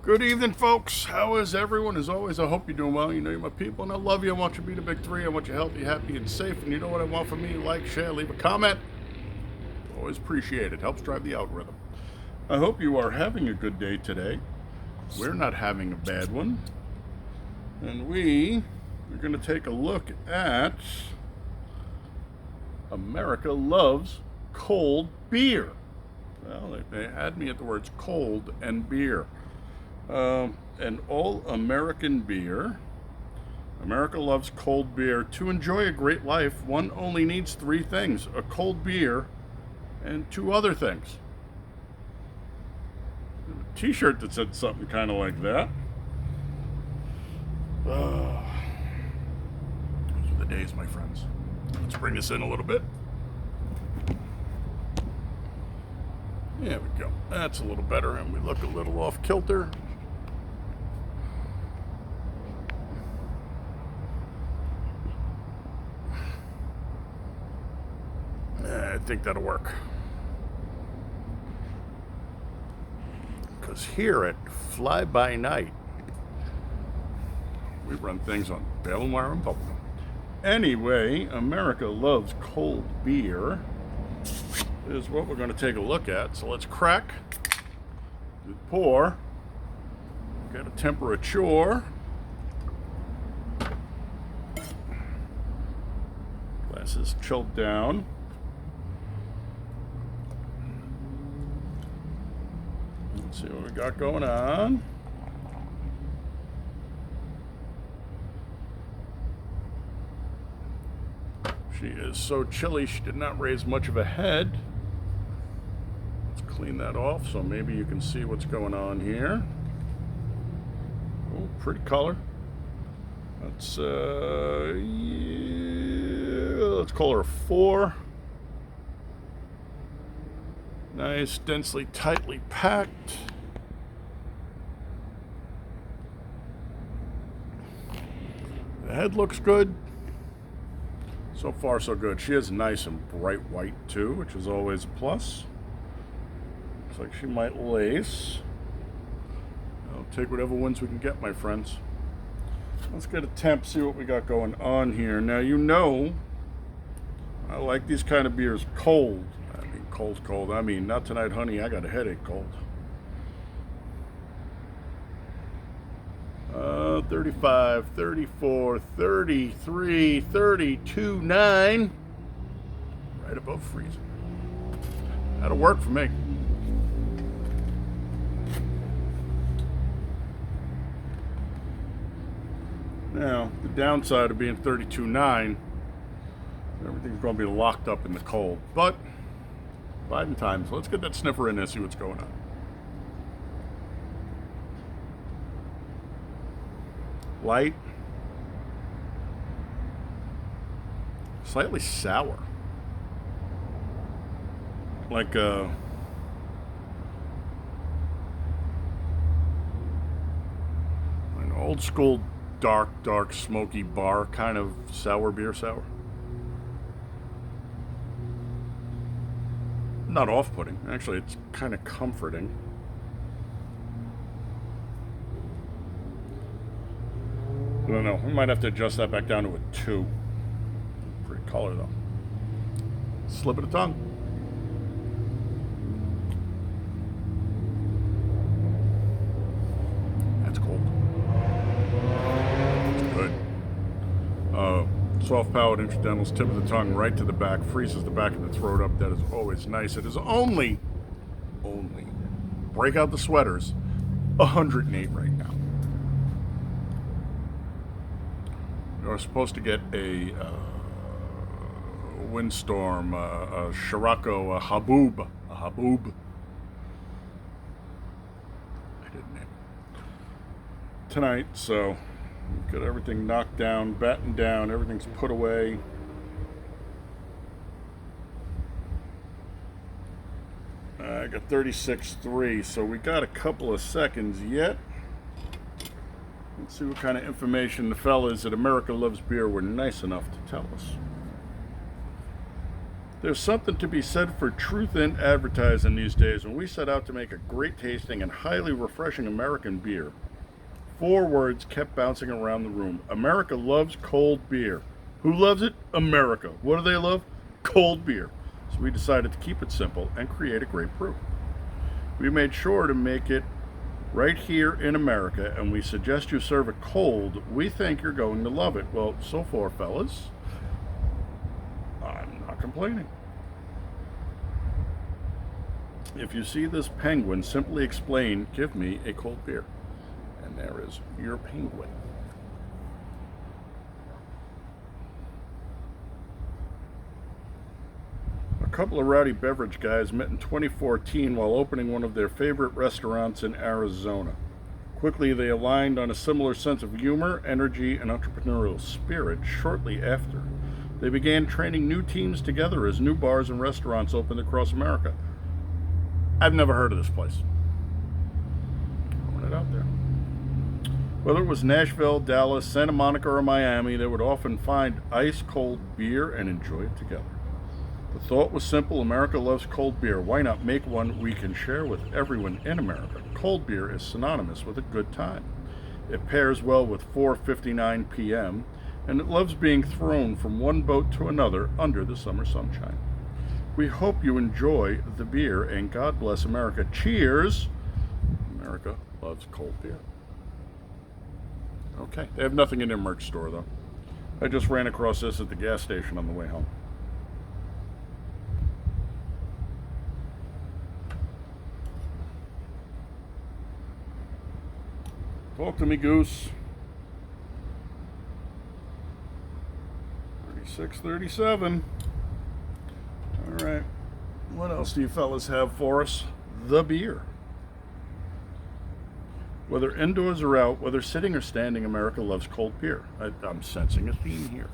Good evening, folks. How is everyone? As always, I hope you're doing well. You know you're my people, and I love you. I want you to be the big three. I want you healthy, happy, and safe. And you know what I want from me? Like, share, leave a comment. Always appreciate it. Helps drive the algorithm. I hope you are having a good day today. We're not having a bad one. And we are going to take a look at America Loves Cold Beer. Well, they had me at the words cold and beer. An all-American beer. America loves cold beer. To enjoy a great life, one only needs three things: a cold beer and two other things. A t-shirt that said something kind of like that. Those are the days, my friends. Let's bring this in a little bit. There we go. That's a little better, and we look a little off kilter. I think that'll work. Because here at Fly By Night, we run things on bale and wire and bubblegum. Anyway, America Loves Cold Beer is what we're going to take a look at. So let's crack, pour, get a temperature. Glass is chilled down. Let's see what we got going on. She is so chilly, she did not raise much of a head. Let's clean that off so maybe you can see what's going on here. Oh, pretty color. Let's let's call her a 4. Nice, densely, tightly packed. The head looks good. So far, so good. She is nice and bright white, too, which is always a plus. Looks like she might lace. I'll take whatever wins we can get, my friends. Let's get a temp, see what we got going on here. Now, you know, I like these kind of beers cold. I mean, cold. I mean, not tonight, honey. I got a headache cold. 35, 34, 33, 32, 9. Right above freezing. That'll work for me. Now, the downside of being 32.9, everything's going to be locked up in the cold. But, biding time, so let's get that sniffer in there and see what's going on. Light. Slightly sour. Like an old school dark smoky bar kind of sour beer sour. Not off-putting. Actually, it's kind of comforting. I don't know. We might have to adjust that back down to a 2. Pretty color, though. Slip of the tongue. That's cold. That's good. Soft palate intradentals, tip of the tongue right to the back, freezes the back of the throat up. That is always nice. It is only, break out the sweaters, 108 right now. You're supposed to get a windstorm, a Scirocco, a haboob. I didn't name it. Tonight, so we've got everything knocked down, battened down, everything's put away. I got 36.3, so we got a couple of seconds yet. Let's see what kind of information the fellas at America Loves Beer were nice enough to tell us. There's something to be said for truth in advertising these days. When we set out to make a great tasting and highly refreshing American beer, 4 words kept bouncing around the room. America loves cold beer. Who loves it? America. What do they love? Cold beer. So we decided to keep it simple and create a great brew. We made sure to make it right here in America, and we suggest you serve it cold. We think you're going to love it. Well, so far, fellas, I'm not complaining. If you see this penguin, simply explain, give me a cold beer. And there is your penguin. A couple of rowdy beverage guys met in 2014 while opening one of their favorite restaurants in Arizona. Quickly, they aligned on a similar sense of humor, energy, and entrepreneurial spirit. Shortly after, they began training new teams together as new bars and restaurants opened across America. I've never heard of this place. Throwing it out there. Whether it was Nashville, Dallas, Santa Monica, or Miami, they would often find ice-cold beer and enjoy it together. The thought was simple: America loves cold beer. Why not make one we can share with everyone in America? Cold beer is synonymous with a good time. It pairs well with 4:59 p.m., and it loves being thrown from one boat to another under the summer sunshine. We hope you enjoy the beer, and God bless America. Cheers! America loves cold beer. Okay, they have nothing in their merch store, though. I just ran across this at the gas station on the way home. Talk to me, Goose. 3637. All right. What else do you fellas have for us? The beer. Whether indoors or out, whether sitting or standing, America loves cold beer. I'm sensing a theme here.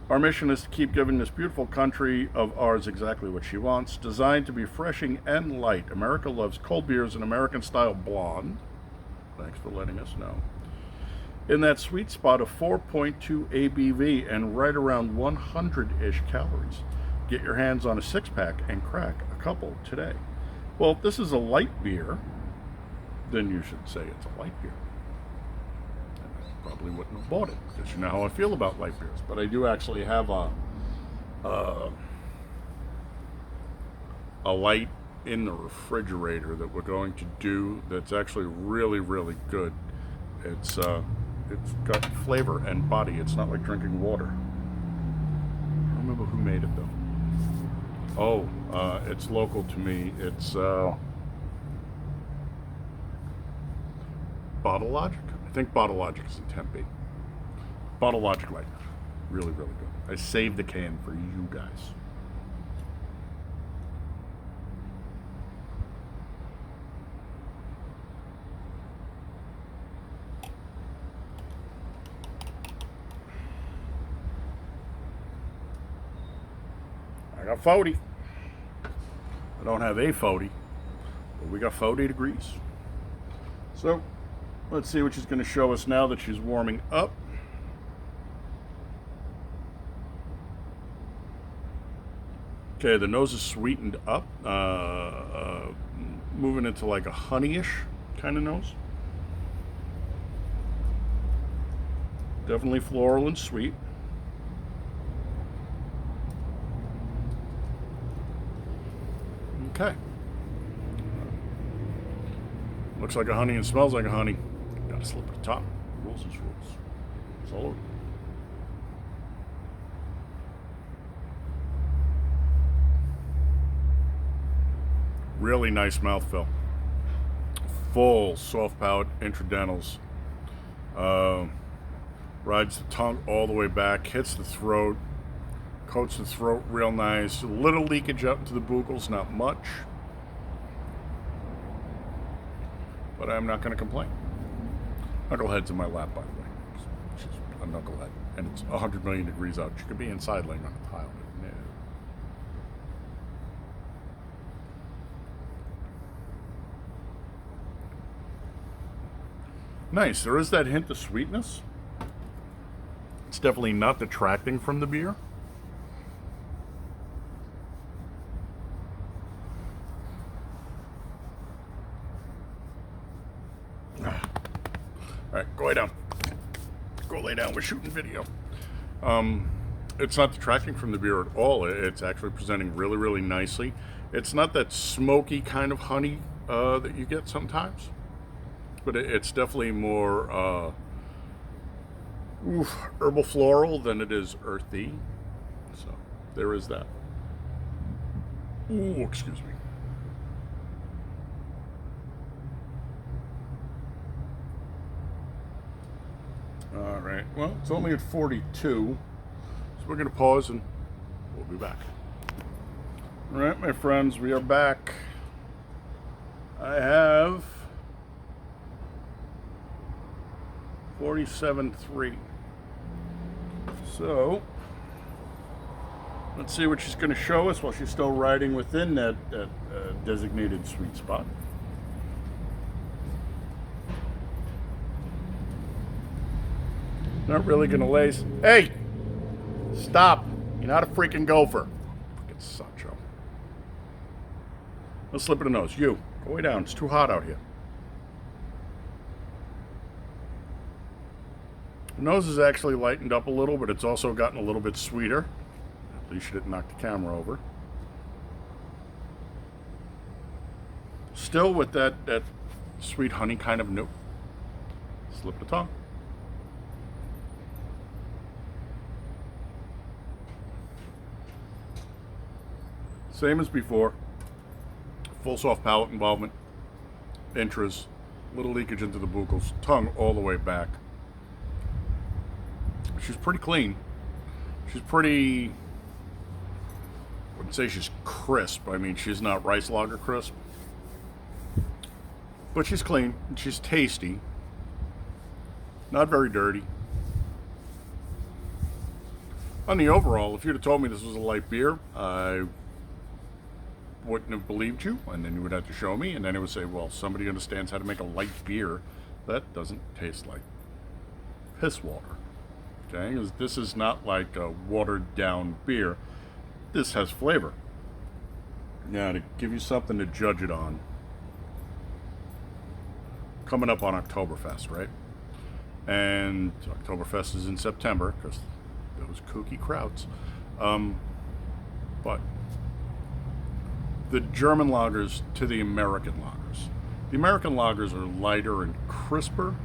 Our mission is to keep giving this beautiful country of ours exactly what she wants. Designed to be refreshing and light, America loves cold beers, an American-style blonde. Thanks for letting us know. In that sweet spot of 4.2 ABV and right around 100-ish calories. Get your hands on a 6-pack and crack a couple today. Well, if this is a light beer, then you should say it's a light beer. And I probably wouldn't have bought it, because you know how I feel about light beers. But I do actually have a light in the refrigerator that we're going to do that's actually really, really good. It's got flavor and body. It's not like drinking water. I don't remember who made it though. Oh, it's local to me. It's Bottle Logic. I think Bottle Logic is in Tempe. Bottle Logic Light. Really, really good. I saved the can for you guys. I got 40. I don't have a 40, but we got 40 degrees. So let's see what she's going to show us now that she's warming up. Okay, the nose is sweetened up, moving into like a honeyish kind of nose. Definitely floral and sweet. Okay. Looks like a honey and smells like a honey. Gotta slip at the top. Rules is rules. It's all over. Really nice mouthfeel. Full soft palate intradentals. Rides the tongue all the way back, hits the throat, coats the throat real nice. A little leakage up into the buccals, not much. But I'm not going to complain. Knucklehead's in my lap, by the way. She's a knucklehead. And it's 100 million degrees out. She could be inside laying on a tile. But no. Nice. There is that hint of sweetness. It's definitely not detracting from the beer. right, go lay down. Go lay down. We're shooting video. It's not detracting from the beer at all. It's actually presenting really, really nicely. It's not that smoky kind of honey that you get sometimes, but it's definitely more herbal floral than it is earthy. So there is that. Ooh, excuse me. All right, well, it's only at 42, so we're going to pause and we'll be back. All right, my friends, we are back. I have 47.3. So, let's see what she's going to show us while she's still riding within that designated sweet spot. Not really gonna lace. Hey! Stop! You're not a freaking gopher. Freaking Sancho. Let's slip it a nose. You, go way down. It's too hot out here. The nose is actually lightened up a little, but it's also gotten a little bit sweeter. At least you didn't knock the camera over. Still with that sweet honey kind of note. Slip the tongue. Same as before. Full soft palate involvement. Intras. Little leakage into the buccals. Tongue all the way back. She's pretty clean. She's pretty... I wouldn't say she's crisp. I mean, she's not rice lager crisp. But she's clean. She's tasty. Not very dirty. On the overall, if you'd have told me this was a light beer, I wouldn't have believed you, and then you would have to show me, and then it would say, well, somebody understands how to make a light beer that doesn't taste like piss water. Okay, this is not like a watered down beer. This has flavor. Now, to give you something to judge it on, coming up on Oktoberfest, right? And Oktoberfest is in September, because those kooky krauts. But the German lagers to the American lagers. The American lagers are lighter and crisper.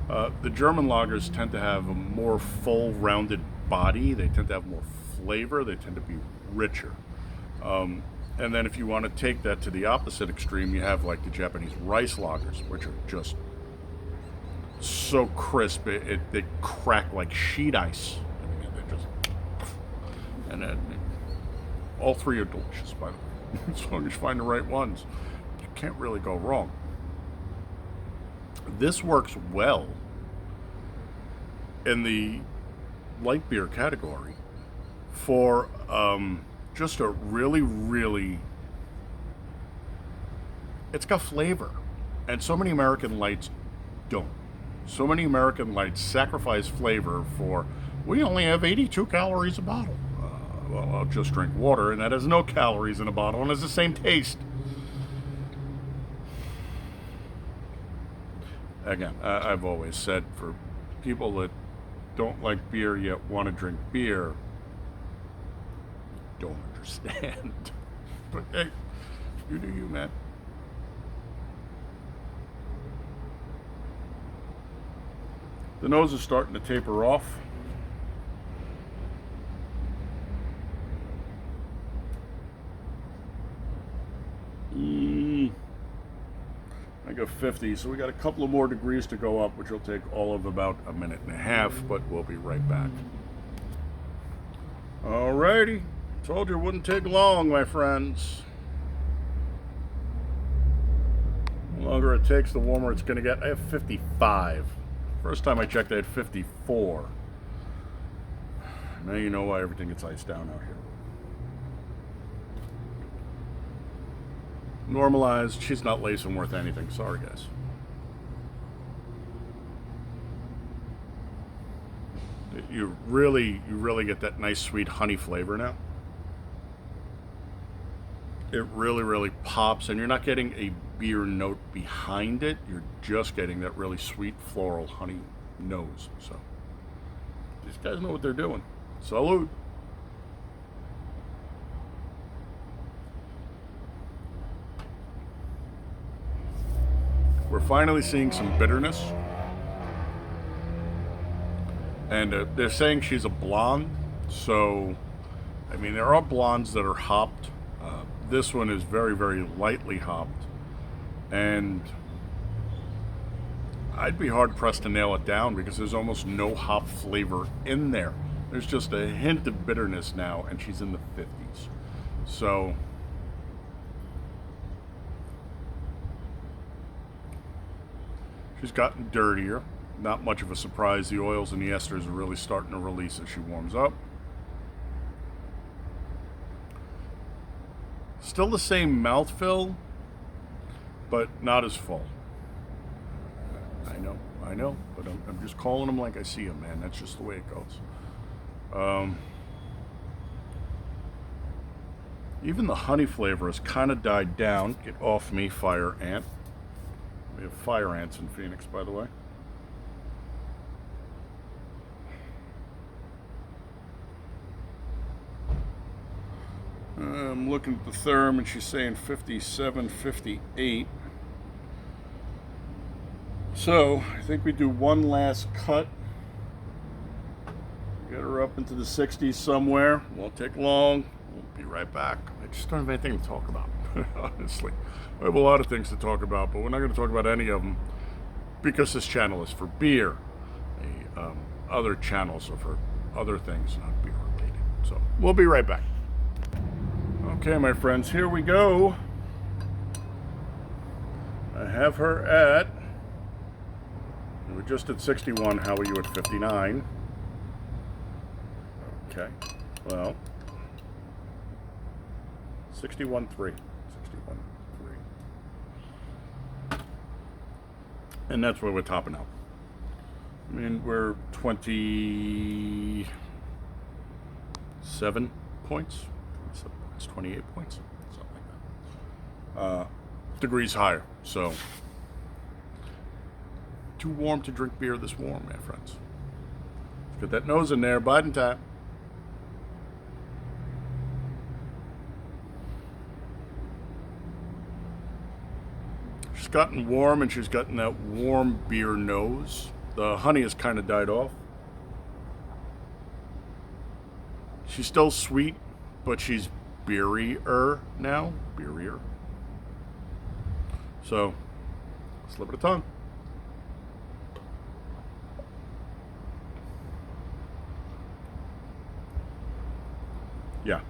The German lagers tend to have a more full, rounded body. They tend to have more flavor. They tend to be richer. And then if you want to take that to the opposite extreme, you have like the Japanese rice lagers, which are just so crisp, they crack like sheet ice. And then all three are delicious, by the way. As long as you find the right ones, you can't really go wrong. This works well in the light beer category for just a really, really... It's got flavor. And so many American lights don't. So many American lights sacrifice flavor for, we only have 82 calories a bottle. Well, I'll just drink water, and that has no calories in a bottle, and has the same taste. Again, I've always said, for people that don't like beer yet want to drink beer, don't understand. But hey, you do you, man. The nose is starting to taper off. I got 50, so we got a couple of more degrees to go up, which will take all of about a minute and a half, but we'll be right back. Alrighty, told you it wouldn't take long, my friends. The longer it takes, the warmer it's going to get. I have 55. First time I checked, I had 54. Now you know why everything gets iced down out here. Normalized. She's not lacing worth anything. Sorry, guys. You really get that nice sweet honey flavor now. it really, really pops, and you're not getting a beer note behind it. You're just getting that really sweet floral honey nose. So these guys know what they're doing. Salud. We're finally seeing some bitterness. And they're saying she's a blonde. So, I mean, there are blondes that are hopped. This one is very, very lightly hopped. And I'd be hard pressed to nail it down because there's almost no hop flavor in there. There's just a hint of bitterness now, and she's in the 50s. So, she's gotten dirtier. Not much of a surprise. The oils and the esters are really starting to release as she warms up. Still the same mouthfeel, but not as full. I know, but I'm just calling them like I see them, man. That's just the way it goes. Even the honey flavor has kind of died down. Get off me, fire ant. We have fire ants in Phoenix, by the way. I'm looking at the therm, and she's saying 57, 58. So, I think we do one last cut. Get her up into the 60s somewhere. Won't take long. We'll be right back. I just don't have anything to talk about, honestly. I have a lot of things to talk about, but we're not going to talk about any of them because this channel is for beer. The other channels are for other things, not beer related. So, we'll be right back. Okay, my friends, here we go. I have her at, we're just at 61. How are you at 59? Okay, well, 61.3. 61.3. And that's where we're topping out. I mean, we're 27 points. It's 28 points, something like that. Degrees higher, so too warm to drink beer this warm, my friends. Get that nose in there, biding time. She's gotten warm, and she's gotten that warm beer nose. The honey has kind of died off. She's still sweet, but she's beerier now. Beerier. So, slip of the tongue. Yeah.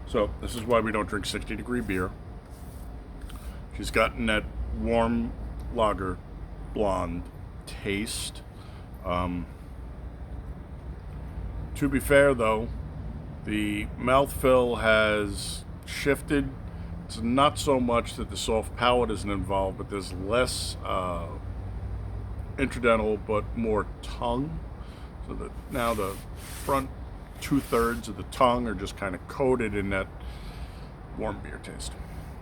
So, this is why we don't drink 60-degree beer. She's gotten that warm lager blonde taste. To be fair, though, the mouthfeel has shifted. It's not so much that the soft palate isn't involved, but there's less intradental, but more tongue. So that now the front 2/3 of the tongue are just kind of coated in that warm beer taste.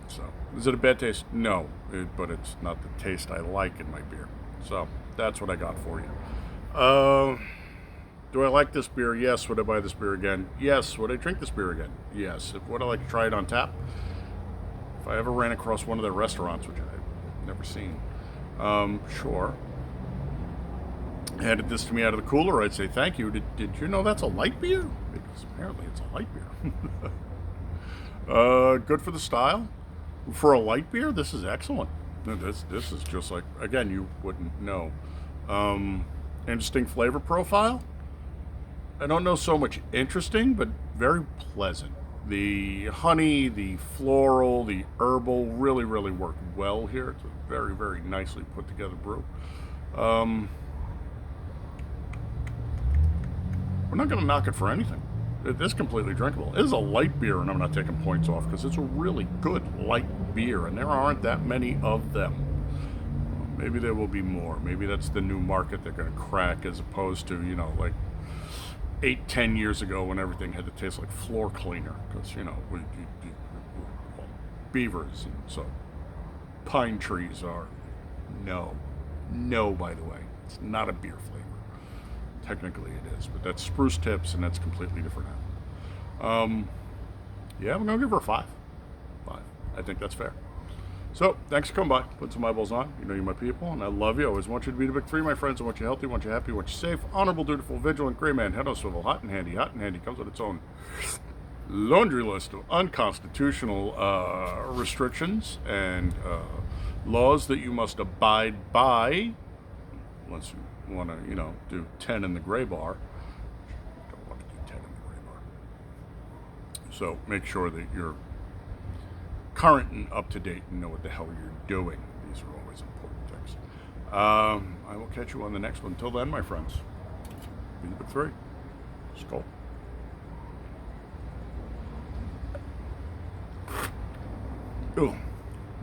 So, is it a bad taste? No, but it's not the taste I like in my beer. So, that's what I got for you. Do I like this beer? Yes. Would I buy this beer again? Yes. Would I drink this beer again? Yes. Would I like to try it on tap? If I ever ran across one of their restaurants, which I've never seen, sure. Handed this to me out of the cooler, I'd say thank you. Did you know that's a light beer? Because apparently it's a light beer. Good for the style. For a light beer, this is excellent. This is just like, again, you wouldn't know. Interesting flavor profile. I don't know so much interesting, but very pleasant. The honey, the floral, the herbal really, really work well here. It's a very, very nicely put together brew. We're not going to knock it for anything. It is completely drinkable. It is a light beer, and I'm not taking points off because it's a really good light beer, and there aren't that many of them. Maybe there will be more. Maybe that's the new market they're going to crack, as opposed to, like 8-10 years ago when everything had to taste like floor cleaner. Because, beavers. And so pine trees are no, by the way. It's not a beer flavor. Technically it is, but that's spruce tips, and that's completely different now. Yeah, I'm going to give her a 5. 5. I think that's fair. So, thanks for coming by. Put some eyeballs on. You know you're my people, and I love you. I always want you to be the big 3, my friends. I want you healthy, want you happy, want you safe, honorable, dutiful, vigilant, gray man, head on swivel, hot and handy. Hot and handy comes with its own laundry list of unconstitutional restrictions and laws that you must abide by, unless you want to, do 10 in the gray bar. You don't want to do 10 in the gray bar. So, make sure that you're current and up to date and know what the hell you're doing. These are always important things. I will catch you on the next one. Until then, my friends, be the big 3. Skal. Ooh,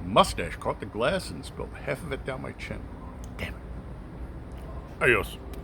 mustache caught the glass and spilled half of it down my chin. Damn it. Adios.